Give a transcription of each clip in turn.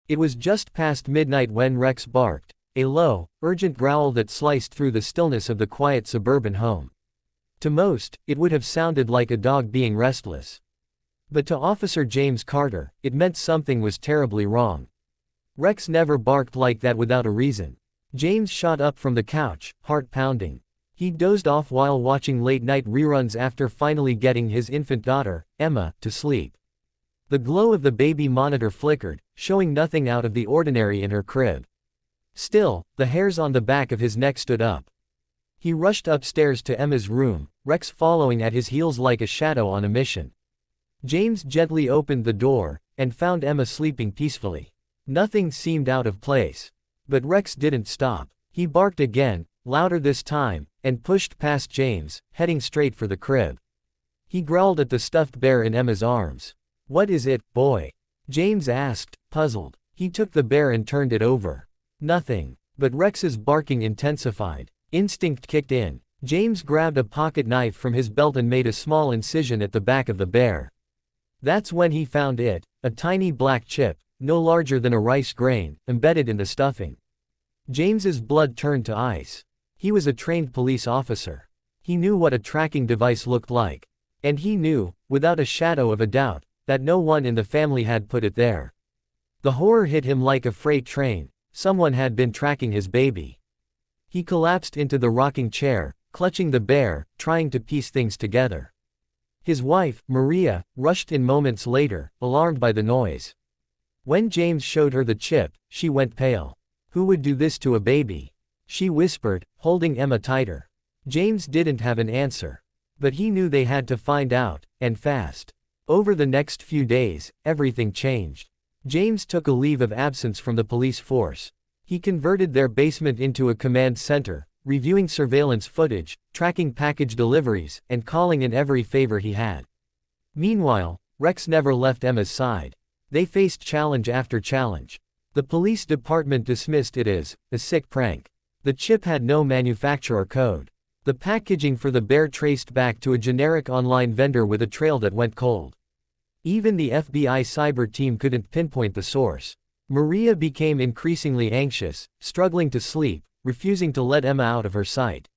It was just past midnight when Rex barked, a low, urgent growl that sliced through the stillness of the quiet suburban home. To most, it would have sounded like a dog being restless. But to Officer James Carter, it meant something was terribly wrong. Rex never barked like that without a reason. James shot up from the couch, heart pounding. He dozed off while watching late-night reruns after finally getting his infant daughter, Emma, to sleep. The glow of the baby monitor flickered, showing nothing out of the ordinary in her crib. Still, the hairs on the back of his neck stood up. He rushed upstairs to Emma's room, Rex following at his heels like a shadow on a mission. James gently opened the door, and found Emma sleeping peacefully. Nothing seemed out of place. But Rex didn't stop. He barked again, louder this time, and pushed past James, heading straight for the crib. He growled at the stuffed bear in Emma's arms. "What is it, boy?" James asked, puzzled. He took the bear and turned it over. Nothing. But Rex's barking intensified. Instinct kicked in. James grabbed a pocket knife from his belt and made a small incision at the back of the bear. That's when he found it, a tiny black chip, no larger than a rice grain, embedded in the stuffing. James's blood turned to ice. He was a trained police officer. He knew what a tracking device looked like. And he knew, without a shadow of a doubt, that no one in the family had put it there. The horror hit him like a freight train. Someone had been tracking his baby. He collapsed into the rocking chair, clutching the bear, trying to piece things together. His wife, Maria, rushed in moments later, alarmed by the noise. When James showed her the chip, she went pale. Who would do this to a baby? She whispered, holding Emma tighter. James didn't have an answer. But he knew they had to find out, and fast. Over the next few days, everything changed. James took a leave of absence from the police force. He converted their basement into a command center, reviewing surveillance footage, tracking package deliveries, and calling in every favor he had. Meanwhile, Rex never left Emma's side. They faced challenge after challenge. The police department dismissed it as a sick prank. The chip had no manufacturer code. The packaging for the bear traced back to a generic online vendor with a trail that went cold. Even the FBI cyber team couldn't pinpoint the source. Maria became increasingly anxious, struggling to sleep, refusing to let Emma out of her sight.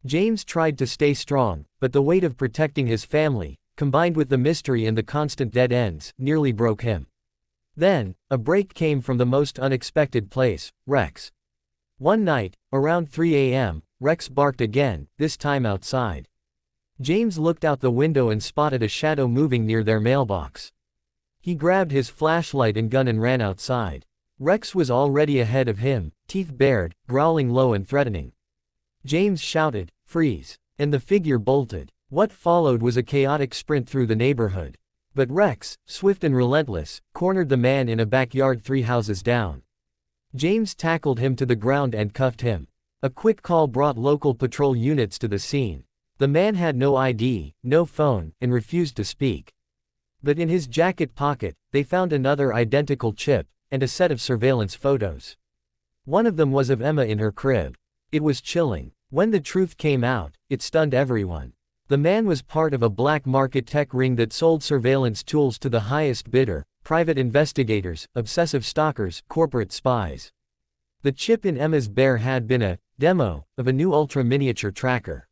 James tried to stay strong, but the weight of protecting his family, combined with the mystery and the constant dead ends, nearly broke him. Then, a break came from the most unexpected place, Rex. One night, around 3 a.m., Rex barked again, this time outside. James looked out the window and spotted a shadow moving near their mailbox. He grabbed his flashlight and gun and ran outside. Rex was already ahead of him, teeth bared, growling low and threatening. James shouted, "Freeze!" and the figure bolted. What followed was a chaotic sprint through the neighborhood. But Rex, swift and relentless, cornered the man in a backyard 3 houses down. James tackled him to the ground and cuffed him. A quick call brought local patrol units to the scene. The man had no ID, no phone, and refused to speak. But in his jacket pocket, they found another identical chip, and a set of surveillance photos. One of them was of Emma in her crib. It was chilling. When the truth came out, it stunned everyone. The man was part of a black market tech ring that sold surveillance tools to the highest bidder, private investigators, obsessive stalkers, corporate spies. The chip in Emma's bear had been a demo of a new ultra-miniature tracker.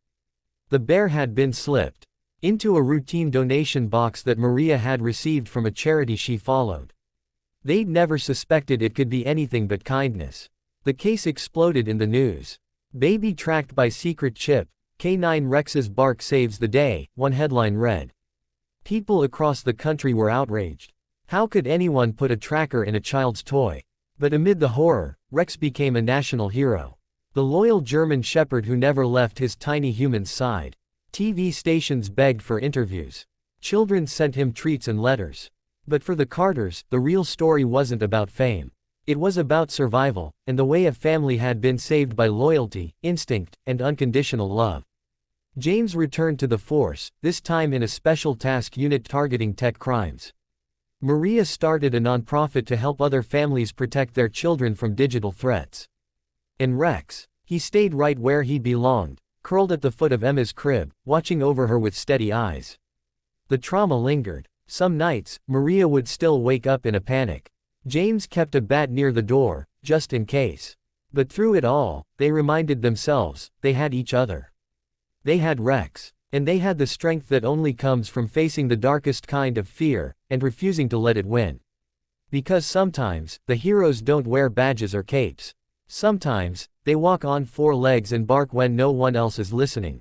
The bear had been slipped into a routine donation box that Maria had received from a charity she followed. They'd never suspected it could be anything but kindness. The case exploded in the news. Baby tracked by secret chip, K9 Rex's bark saves the day, one headline read. People across the country were outraged. How could anyone put a tracker in a child's toy? But amid the horror, Rex became a national hero. The loyal German shepherd who never left his tiny human's side. TV stations begged for interviews. Children sent him treats and letters. But for the Carters, the real story wasn't about fame. It was about survival, and the way a family had been saved by loyalty, instinct, and unconditional love. James returned to the force, this time in a special task unit targeting tech crimes. Maria started a nonprofit to help other families protect their children from digital threats. And Rex, he stayed right where he belonged, curled at the foot of Emma's crib, watching over her with steady eyes. The trauma lingered. Some nights, Maria would still wake up in a panic. James kept a bat near the door, just in case. But through it all, they reminded themselves, they had each other. They had Rex. And they had the strength that only comes from facing the darkest kind of fear, and refusing to let it win. Because sometimes, the heroes don't wear badges or capes. Sometimes, they walk on four legs and bark when no one else is listening.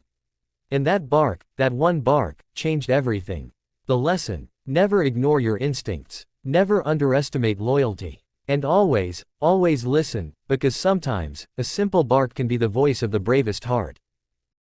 And that bark, that one bark, changed everything. The lesson: never ignore your instincts. Never underestimate loyalty. And always, always listen, because sometimes, a simple bark can be the voice of the bravest heart.